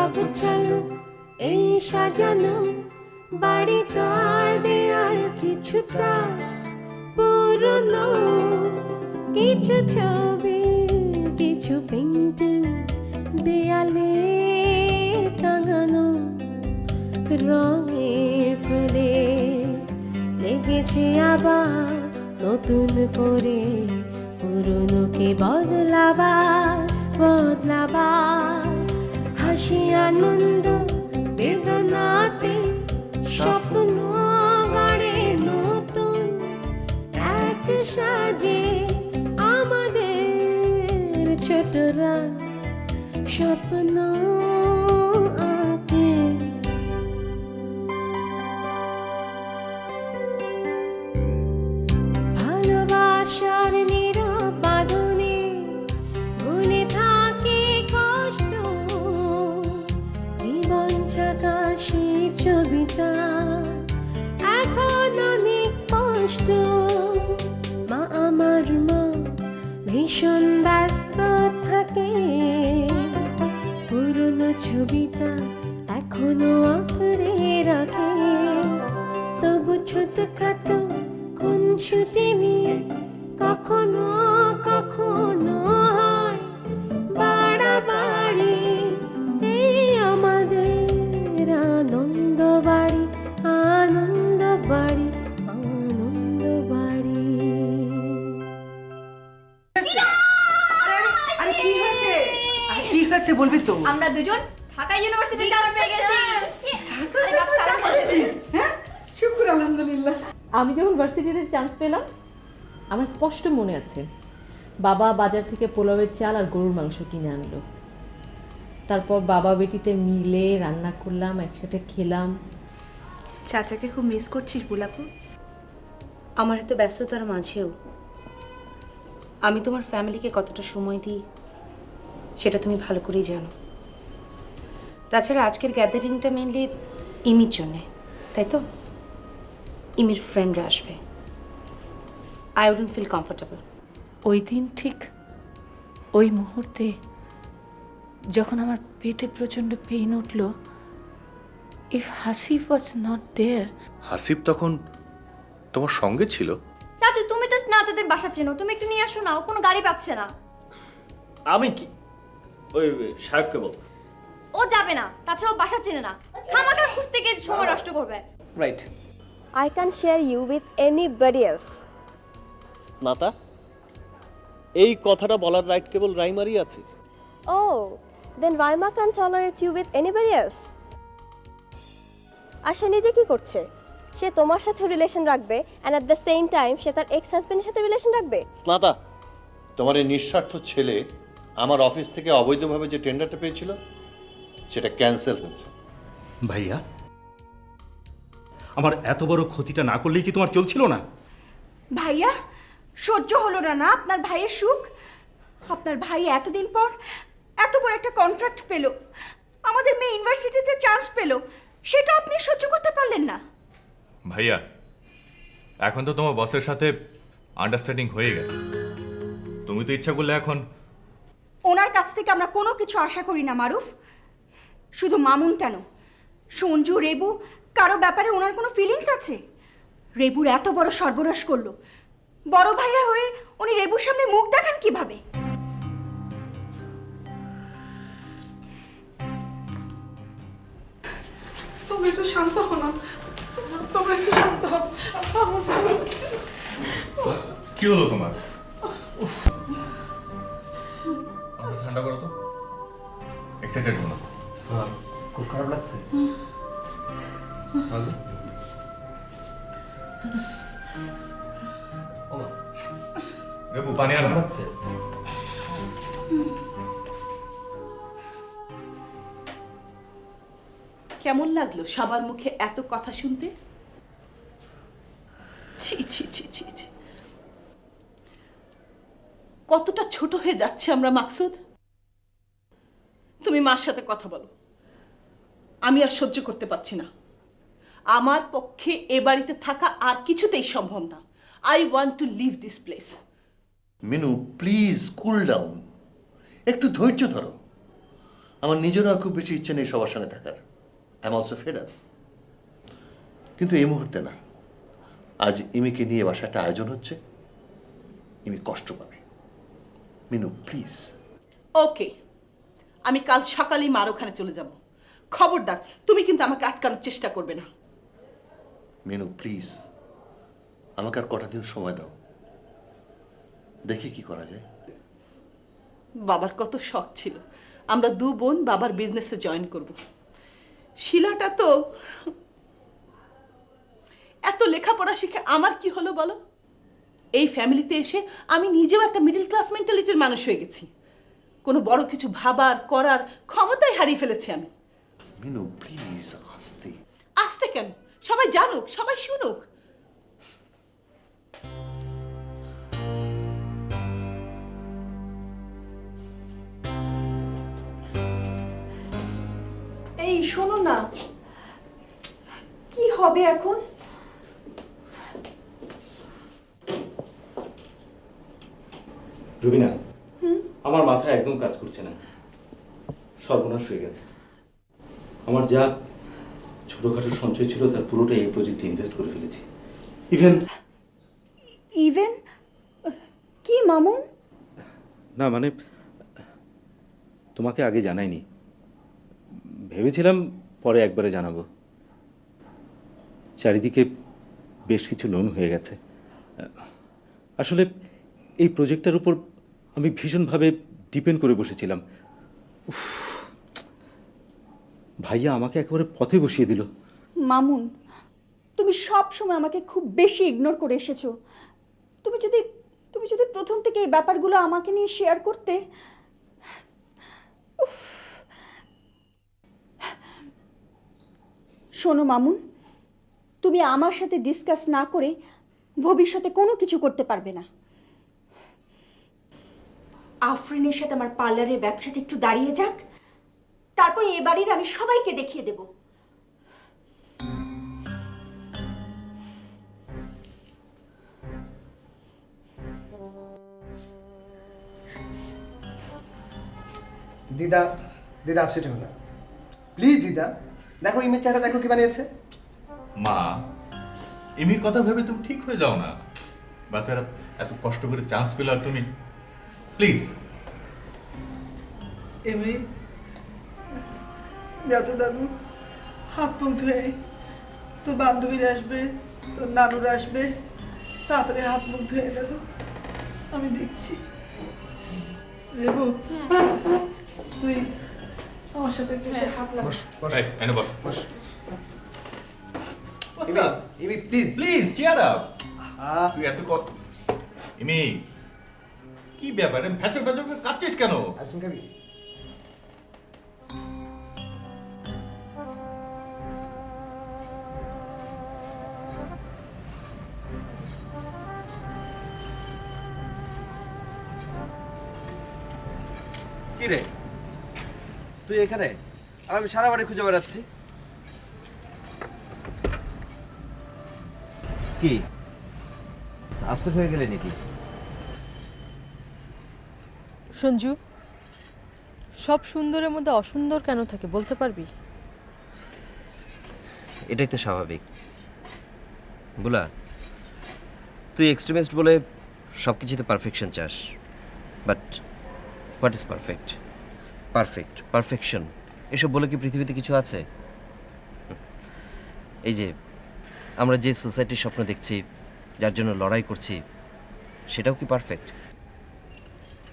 অগোছালো এই সাজানো বাড়ি তো আর দেয়াল কিছুটা পুরনো, কিছু ছবি কিছু পেন্টিং দেয়ালে টাঙানো, রঙের প্রলেপ লেগেছে আবার নতুন করে, পুরনোকে বদলাবার হাসি আনন্দ বেদনাতে স্বপ্ন গড়ে নতুন এক সাজে আমাদের ছোটরা স্বপ্ন আঁকে। ভালোবাসার নীরব বাঁধনে ভুলে থাকে কষ্ট, জীবন ছাকার সেই ছবিটা এখন অনেক কষ্ট। মা আমার মা ভীষণ ব্যস্ত থাকে, পুরনো ছবিটা এখনো আঁকড়ে রাখে, তবু ছোটখাটো খুনসুটি নিয়ে কখনো কখনো হয় বাড়াবাড়ি। এই আমাদের আনন্দ বাড়ি, আনন্দ বাড়ি, আনন্দ বাড়ি। আরে কি হয়েছে? আরে কি হয়েছে বলবি তো? আমরা দুজন ঢাকা ইউনিভার্সিটি চান্স পেয়ে গেছি। হ্যাঁ, শুকর আলহামদুলিল্লাহ। আমি যখন ভার্সিটিতে চান্স পেলাম আমার স্পষ্ট মনে আছে, বাবা বাজার থেকে পোলাওয়ের চাল আর গরুর মাংস কিনে আনলো। তারপর বাবা বেটিতে মিলে রান্না করলাম, একসাথে খেলাম। চাচাকে খুব মিস করছিস বুলাপু? আমার এত ব্যস্ততার মাঝেও আমি তোমার ফ্যামিলিকে কতটা সময় দিই সেটা তুমি ভালো করেই জানো। তাছাড়া আজকের গ্যাদারিংটা মেনলি ইমির জন্যে, তাই তো? ইমির ফ্রেন্ডরা আসবে। I wouldn't feel comfortable. ওই দিন ঠিক ওই মুহূর্তে যখন আমার পেটে প্রচণ্ড পেইন উঠল, if Hasib was not there. Hasib তখন তোমার সঙ্গে ছিল? চাচু তুমি তো স্নাতাদের বাসা চেনো, তুমি একটু নিয়ে আসো না, ও কোনো গাড়ি পাচ্ছে না। আমি কি ওই সাহেবকে বল? ও যাবে না, তাছাড়া ও বাসা চেনে না, খামাখা খুঁজতে গিয়ে সময় নষ্ট করবে। Right. I can share you with anybody else. নাতা, এই কথাটা বলার রাইট কেবল রাইমারই আছে। Oh, then Raima can tolerate you with anybody else. আর সে নিজে কি করছে? সে তোমার সাথে রিলেশন রাখবে and at the same time সে তার এক্স হাজবেন্ডের সাথে রিলেশন রাখবে? স্নাতা, তোমার এই নিঃস্বার্থ ছেলে আমার অফিস থেকে অবৈধভাবে যে টেন্ডারটা পেয়েছিল সেটা ক্যান্সেল হয়েছে। ভাইয়া, আমার এত বড় ক্ষতিটা না করলেই কি তোমার চলছিল না? ভাইয়া, সহ্য হলো না আপনার ভাইয়ের সুখ? আপনার ভাই এতদিন পর এত বড় একটা কন্ট্রাক্ট পেল, আমাদের মেয়ে ইউনিভার্সিটিতে চান্স পেল, সেটা আপনি সহ্য করতে পারলেন না? ভাইয়া, এখন তো তোমার বসের সাথে আন্ডারস্ট্যান্ডিং হয়ে গেছে, তুমি তো ইচ্ছা করলে এখন। ওনার কাছ থেকে আমরা কোনো কিছু আশা করি না মারুফ। শুধু মামুন কেন, সঞ্জু, রেবু, কারো ব্যাপারে ওনার কোনো ফিলিংস আছে? রেবুর এত বড় সর্বনাশ করলো, বড় ভাইয়া হয়ে উনি রেবুর সামনে মুখ দেখান কিভাবে? তুমি একটু শান্ত হও না, তোমরা একটু শান্ত হও। কি হলো তোমার? ঠান্ডা করো তো, এক্সাইটেড হো না। খুব খারাপ লাগছে। রেবু, পানি আনা লাগছে। কেমন লাগলো সবার মুখে এত কথা শুনতে? ছি ছি ছি ছি ছি, কতটা ছোট হয়ে যাচ্ছে আমরা মাকসুদ। তুমি মার সাথে কথা বলো, আমি আর সহ্য করতে পারছি না। আমার পক্ষে এ বাড়িতে থাকা আর কিছুতেই সম্ভব না। I want to leave this place. Minu, please cool down, একটু ধৈর্য ধরো। আমার নিজেরও আর খুব বেশি ইচ্ছে নেই সবার সঙ্গে থাকার। I am also fed up. কিন্তু এই মুহূর্তে না। আজ ইমিকে নিয়ে বাসায় একটা আয়োজন হচ্ছে, ইমি কষ্ট পাবে। মিনু প্লিজ। ওকে, আমি কাল সকালেই মার ওখানে চলে যাব। খবরদার, তুমি কিন্তু আমাকে আটকানোর চেষ্টা করবে না। মিনু প্লিজ, আমাকে আর কটা দিন সময় দাও, দেখি কি করা যায়। বাবার কত শখ ছিল আমরা দু বোন বাবার বিজনেসে জয়েন করব। শিলাটা তো এত লেখাপড়া শিখে আমার কি হলো বলো? এই ফ্যামিলিতে এসে আমি নিজেও একটা মিডল ক্লাস মেন্টালিটির মানুষ হয়ে গেছি। কোনো বড় কিছু ভাবার করার ক্ষমতাই হারিয়ে ফেলেছি আমি। মিনু প্লিজ, আস্তে আস্তে কেন? সবাই জানুক, সবাই শুনুক। এই শোনো না, কি হবে এখন? রুবিনা, আমার মাথা একদম কাজ করছে না। সর্বনাশ হয়ে গেছে। আমার যা ছোটখাটো সঞ্চয় ছিল তার পুরোটাই এই প্রজেক্টে ইনভেস্ট করে ফেলেছি। ইভেন কি মামুন? না মানে তোমাকে আগে জানাইনি, ভেবেছিলাম পরে একবারে জানাবো। চারিদিকে বেশ কিছু লোন হয়ে গেছে। আসলে এই প্রজেক্টটার উপর আমি ভীষণভাবে ডিপেন্ড করে বসেছিলাম। উফ, ভাইয়া আমাকে একেবারে পথে বসিয়ে দিল। মামুন, তুমি সব সময় আমাকে খুব বেশি ইগনোর করে এসেছো। তুমি যদি প্রথম থেকে এই ব্যাপারগুলো আমাকে নিয়ে শেয়ার করতে। উফ। শোনো মামুন, তুমি আমার সাথে ডিসকাস না করে ভবিষ্যতে কোনো কিছু করতে পারবে না। আফরিনের সাথে আমার পার্লারের ব্যবসাটা একটু দাঁড়িয়ে যাক, তারপর এ বাড়ির আমি সবাইকে দেখিয়ে দেব। দিদা, দিদা আপসেট হো না প্লিজ। দিদা দেখো ইমের চাটা দেখো কি বানিয়েছে। মা, এমির কথা ভেবে তুমি ঠিক হয়ে যাও না। বাচ্চারা এত কষ্ট করে চান্স পেল আর তুমি প্লিজ। এমি, যাতে দাদু হাত মুখ ধুয়ে, তোর বান্ধবীরা আসবে, তোর নানুরা আসবে, তাড়াতাড়ি হাত মুখ ধুয়ে দাদু, আমি দেখছি। রেবু, তুই আমার সাথে হাত লাগা। এই, এনে বস। ইমি প্লিজ প্লিজ চিয়ার আপ। তুই এত এমি, কি ব্যাপার? ভ্যাচর ভ্যাচর করে কাঁদছিস কেন? আইসক্রিম খাবি? কি রে, তুই এখানে আর আমি সারা বাড়ি খুঁজে বেড়াচ্ছি। কি আপসেট হয়ে গেলে নাকি? সঞ্জু, সব সুন্দরের মধ্যে অসুন্দর কেন থাকে বলতে পারবি? এটাই তো স্বাভাবিক। বুলা, তুই এক্সট্রিমিস্ট বলে সব কিছুতে পারফেকশন চাস, but what is perfect? Perfection এসব বলে কি পৃথিবীতে কিছু আছে? এই যে আমরা যে সোসাইটির স্বপ্ন দেখছি, যার জন্য লড়াই করছি, সেটাও কি পারফেক্ট?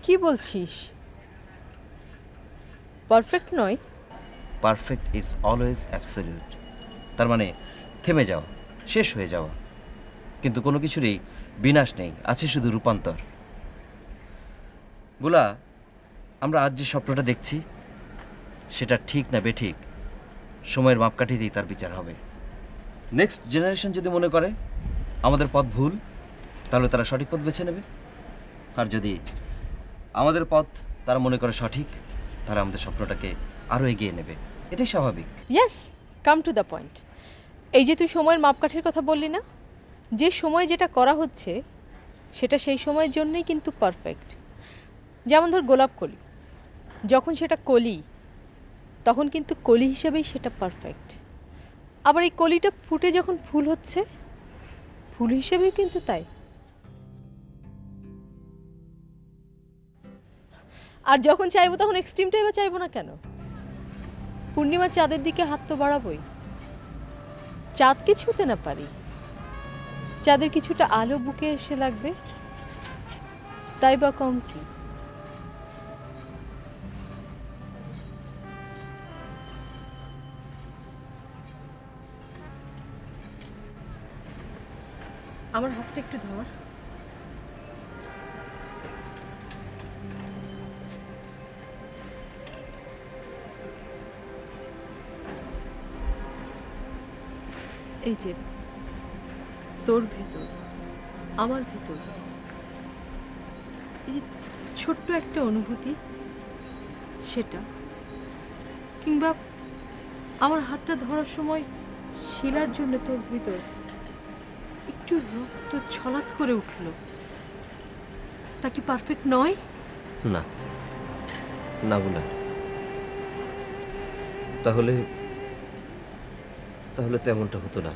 কি বলছিস? পারফেক্ট নয়? Perfect is always absolute. তার মানে থেমে যাওয়া, শেষ হয়ে যাওয়া। কিন্তু কোনো কিছুরই বিনাশ নেই, আছে শুধু রূপান্তর। বুলা, আমরা আজ যে স্বপ্নটা দেখছি সেটা ঠিক না বেঠিক, সময়ের মাপকাঠিতেই তার বিচার হবে। নেক্সট জেনারেশন যদি মনে করে আমাদের পথ ভুল, তাহলে তারা সঠিক পথ বেছে নেবে। আর যদি আমাদের পথ তারা মনে করে সঠিক, তাহলে আমাদের স্বপ্নটাকে আরও এগিয়ে নেবে। এটাই স্বাভাবিক। Yes, come to the point. এই যে তুই সময়ের মাপকাঠির কথা বললি না, যে সময় যেটা করা হচ্ছে সেটা সেই সময়ের জন্যই কিন্তু পারফেক্ট। যেমন ধর গোলাপ কলি, যখন সেটা কলি তখন কিন্তু কলি হিসাবেই সেটা পারফেক্ট। আবার এই কলিটা ফুটে যখন ফুল হচ্ছে, ফুল হিসেবেও কিন্তু তাই। আর যখন চাইবো তখন এক্সট্রিমটাই বা চাইবো না কেন? পূর্ণিমা চাঁদের দিকে হাত তো বাড়াবোই। চাঁদকে ছুঁতে না পারি, চাঁদের কিছুটা আলো বুকে এসে লাগবে, তাই বা কম কি? আমার হাতটা একটু ধর। এই যে তোর ভেতর, আমার ভেতর এই যে ছোট্ট একটা অনুভূতি, সেটা, কিংবা আমার হাতটা ধরার সময় শিলার জন্য তোর ভিতর একটু রক্ত ছলাৎ করে উঠল, তা কি পারফেক্ট নয়? না না বলা, তাহলে তাহলে তেমনটা হতো না।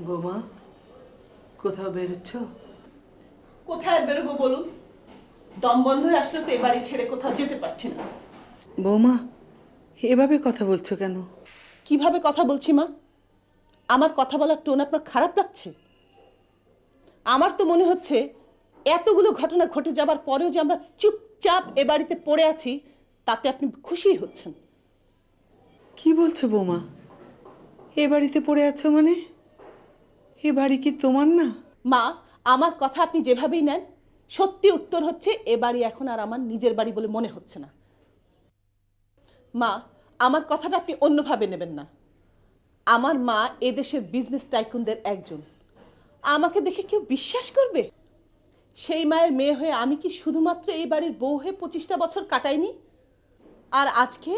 বৌমা, কোথাও বেরোচ্ছ? কোথায় বেরোবো বলুন? দম বন্ধ হয়ে আসলে তো এ বাড়ি ছেড়ে কোথাও যেতে পারছি না। বৌমা, এভাবে কথা বলছো কেন? কিভাবে কথা বলছি মা? আমার কথা বলার টোন আপনার খারাপ লাগছে? আমার তো মনে হচ্ছে এতগুলো ঘটনা ঘটে যাবার পরেও যে আমরা চুপচাপ এ বাড়িতে পড়ে আছি, তাতে আপনি খুশি হচ্ছেন। কি বলছো বৌমা? এ বাড়িতে পড়ে আছো মানে? এ বাড়ি কি তোমার না? মা, আমার কথা আপনি যেভাবেই নেন, সত্যি উত্তর হচ্ছে এ বাড়ি এখন আর আমার নিজের বাড়ি বলে মনে হচ্ছে না। মা, আমার কথাটা আপনি অন্যভাবে নেবেন না। আমার মা এদেশের বিজনেস টাইকুনদের একজন। আমাকে দেখে কেউ বিশ্বাস করবে? সেই মায়ের মেয়ে হয়ে আমি কি শুধুমাত্র এই বাড়ির বউ হয়ে 25টা বছর কাটাইনি? আর আজকে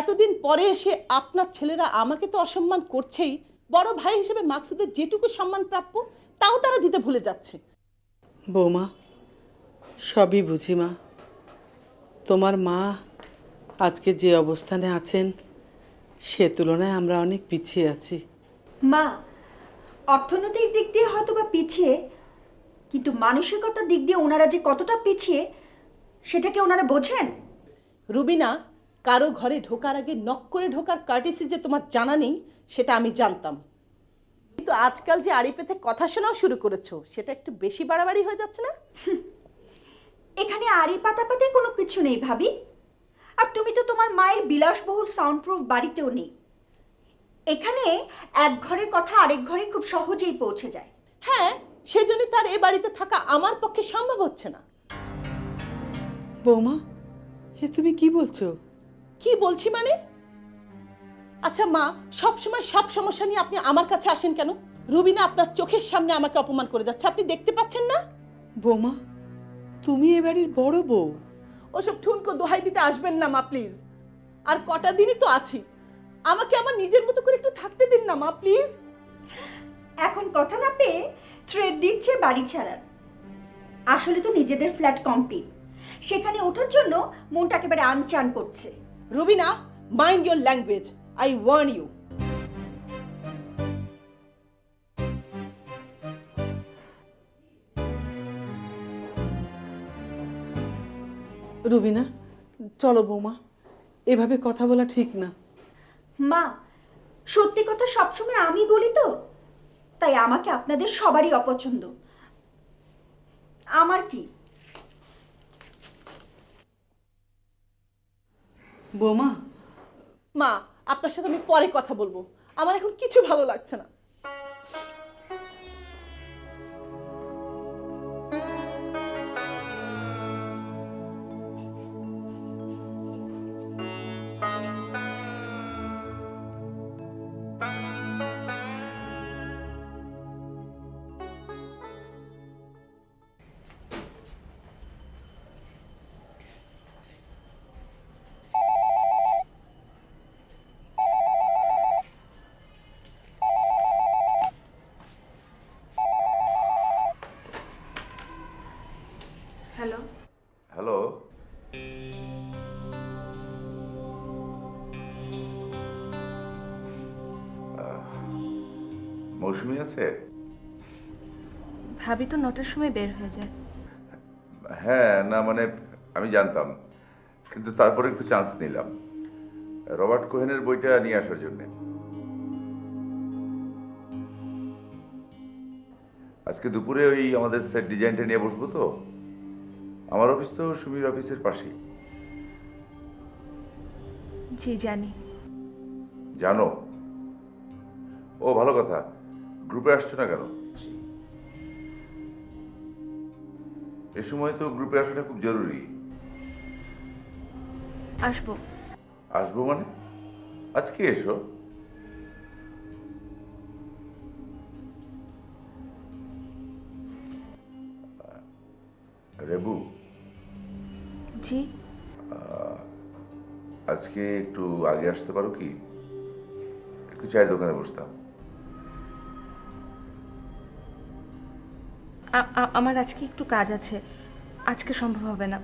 এতদিন পরে এসে আপনার ছেলেরা আমাকে তো অসম্মান করছেই, বড় ভাই হিসেবে মাকসুদের যেটুকু সম্মান প্রাপ্য তাও তারা দিতে ভুলে যাচ্ছে। বৌমা, সবই বুঝি মা। তোমার মা আজকে যে অবস্থানে আছেন সে তুলনায় আমরা অনেক পিছিয়ে আছি। মা, অর্থনৈতিক দিক দিয়ে হয়তো বা পিছিয়ে, কিন্তু মানসিকতার দিক দিয়ে ওনারা যে কতটা পিছিয়ে সেটা কি ওনারা বোঝেন? রুবিনা, কারো ঘরে ঢোকার আগে নক করে ঢোকার কার্টিসি যে তোমার জানা নেই সেটা আমি জানতাম, কিন্তু আজকাল যে আড়ি পেতে কথা শোনাও শুরু করেছো সেটা একটু বেশি বাড়াবাড়ি হয়ে যাচ্ছে না? এখানে আড়ি পাতাপাতির কোনো কিছু নেই ভাবি। আর তুমি তো তোমার মায়ের বিলাসবহুল সাউন্ড প্রুফ বাড়িতেও নেই। এখানে এক ঘরের কথা আরেক ঘরে খুব সহজেই পৌঁছে যায়। হ্যাঁ, সেজন্য তার এ বাড়িতে থাকা আমার পক্ষে সম্ভব হচ্ছে না। বৌমা, এ তুমি কি বলছো? কি বলছি মানে? আচ্ছা মা, সব সময় সব সমস্যা নিয়ে আপনি আমার কাছে আসেন কেন? রুবিনা আপনার চোখের সামনে আমাকে অপমান করে যাচ্ছে, আপনি দেখতে পাচ্ছেন না? বৌমা, তুমি এ বাড়ির বড় বউ। ওসব ঠুনকো দোহাই দিতে আসবেন না মা, প্লিজ। আর কটা দিনই তো আছি, আমাকে আমার নিজের মতো করে একটু থাকতে দিন না মা, প্লিজ। এখন কথা না পেয়ে থ্রেড দিচ্ছে বাড়ি ছাড়ার। আসলে তো নিজেদের ফ্ল্যাট কমপ্লিট, সেখানে ওঠার জন্য মনটা একেবারে আনচান করছে। Rubina, mind your language, I warn you. Rubina, চলো বৌমা, এভাবে কথা বলা ঠিক না। মা, সত্যি কথা সবসময় আমি বলি তো, তাই আমাকে আপনাদের সবারই অপছন্দ। আমার কি? বৌমা, মা, আপনার সাথে আমি পরে কথা বলবো, আমার এখন কিছু ভালো লাগছে না। হ্যালো, হ্যালো, মৌসুমি আছে? ভাবি তো 9টার সময় বের হয়ে যায়। হ্যাঁ, না মানে আমি জানতাম, কিন্তু তারপরে একটু চান্স নিলাম রবার্ট কোহেনের বইটা নিয়ে আসার জন্যে। আজকে দুপুরে ওই আমাদের সেট ডিজাইনটা নিয়ে বসবো তো। আমার অফিস তো সুমির অফিসের পাশেই। জি জানি। জানো? ও ভালো কথা। গ্রুপে আসছো না কেন? এ সময় তো গ্রুপে আসাটা খুব জরুরি। আসবো। আসবো মানে? আজকে এসো। রেবু, জি। আজকে একটু আগে আসতে পারো কি? একটু চায়ের দোকানে বসতাম। আমার আজকে একটু কাজ আছে, আজকে সম্ভব হবে না।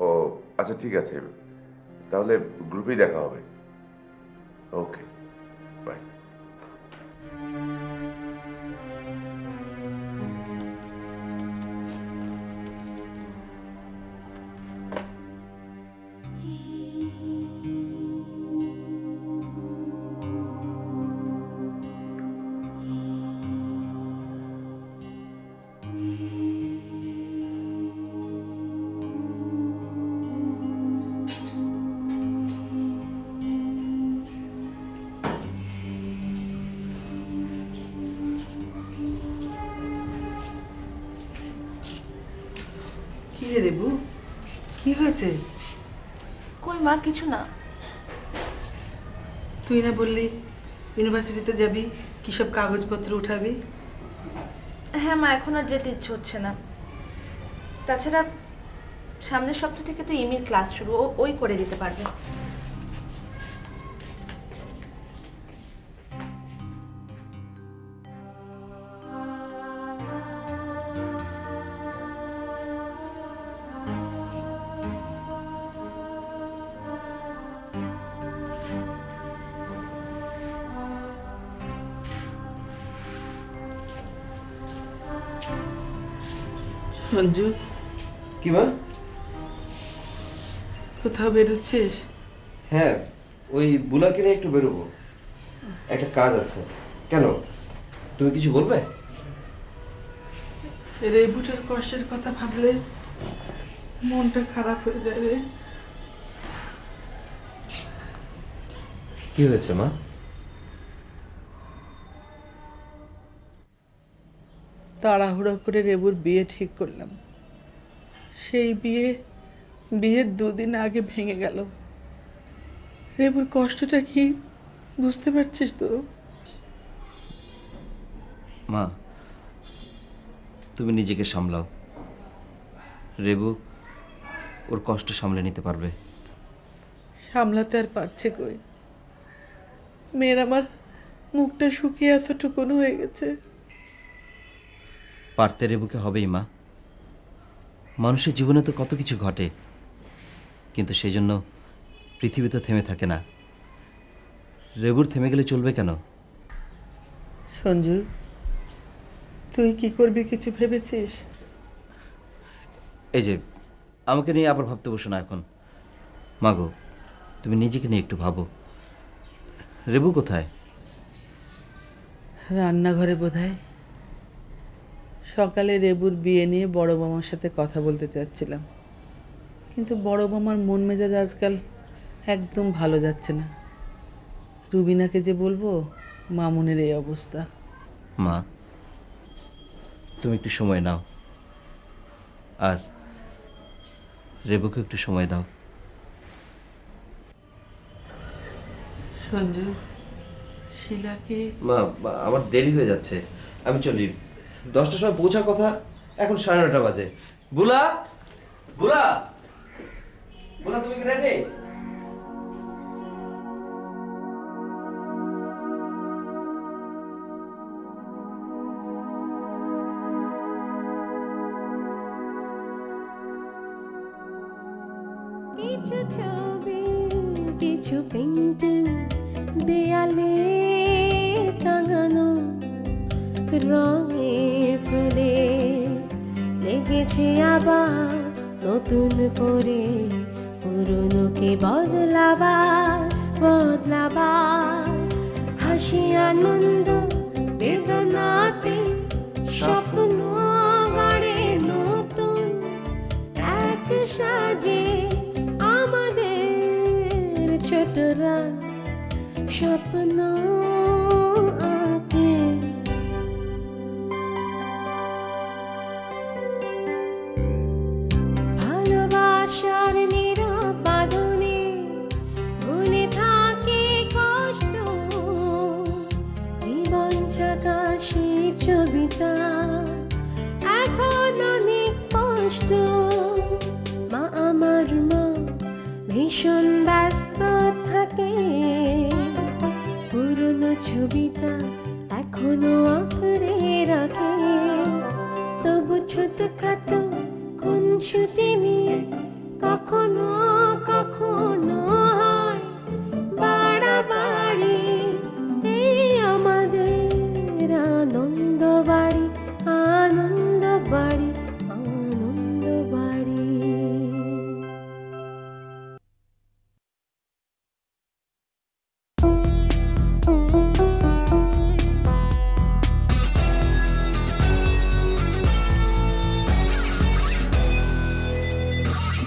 ও আচ্ছা, ঠিক আছে, তাহলে গ্রুপেই দেখা হবে। ওকে, বাই। কি রে রেবু, কি হয়েছে? কই মা, কিছু না। তুই না বললি ইউনিভার্সিটিতে যাবি, কি সব কাগজপত্র উঠাবি? হ্যাঁ মা, এখন আর যেতে ইচ্ছে হচ্ছে না। তাছাড়া সামনের সপ্তাহ থেকে তো ইমির ক্লাস শুরু, ওই করে দিতে পারবে। সঞ্জু, কি মা? কোথাও বেরোচ্ছিস? হ্যাঁ, ওই বুলাকে নিয়ে একটু বেরোবো, একটা কাজ আছে। কেন, তুমি কিছু বলবে? রেবুটার কষ্টের কথা ভাবলে মনটা খারাপ হয়ে যায় রে। কি হয়েছে মা? তাড়াহুড়ো করে রেবুর বিয়ে ঠিক করলাম, সেই বিয়ের 2 দিন আগে ভেঙে গেল। রেবুর কষ্টটা কি বুঝতে পারছিস তো? মা, তুমি নিজেকে সামলাও। রেবু ওর কষ্ট সামলে নিতে পারবে। সামলাতে আর পারছে কই? মেয়ের আমার মুখটা শুকিয়ে এতটুকুনো হয়ে গেছে। পারতে রেবুকে হবেই মা। মানুষের জীবনে তো কত কিছু ঘটে, কিন্তু সেই জন্য পৃথিবী তো থেমে থাকে না। রেবুর থেমে গেলে চলবে কেন? সঞ্জু, তুই কি করবি কিছু ভেবেছিস? এই যে আমাকে নিয়ে আবার ভাবতে বসো না এখন। মাগো, তুমি নিজেকে নিয়ে একটু ভাবো। রেবু কোথায়? রান্নাঘরে বোধহয়। সকালে রেবুর বিয়ে নিয়ে বড় বৌমার সাথে কথা বলতে চাচ্ছিলাম, কিন্তু বড় বৌমার মন মেজাজ আজকাল একদম ভালো যাচ্ছে না। রুবিনাকে যে বলবো মামুনের এই অবস্থা। মা, তুমি একটু সময় নাও, আর রেবুকে একটু সময় দাও। সঞ্জু, শিলাকে মা, আমার দেরি হয়ে যাচ্ছে, আমি চলি। 10টার সময় পৌঁছার কথা, এখন 9:30 বাজে। বুলা, বুলা, বুলা, তুমি কি রেডি? কিছু ছবি, কিছু পেন্টিং দেয়ালে টাঙানো, রঙের প্রলে লেগেছে আবার নতুন করে পুরনোকে বদলাবার হাসি আনন্দ বেদনাতে স্বপ্ন গড়ে নতুন এক সাজে আমাদের ছোটরা স্বপ্ন আঁকে। ভালোবাসার নীরব বাঁধনে ভুলে থাকে কষ্ট, জীবন ছাকার সেই ছবিটা এখন অনেক কষ্ট। মা, আমার মা ভীষণ ব্যস্ত থাকে, পুরনো ছবিটা এখনো আঁকড়ে রাখে। তবু ছোটখাটো খুনসুটি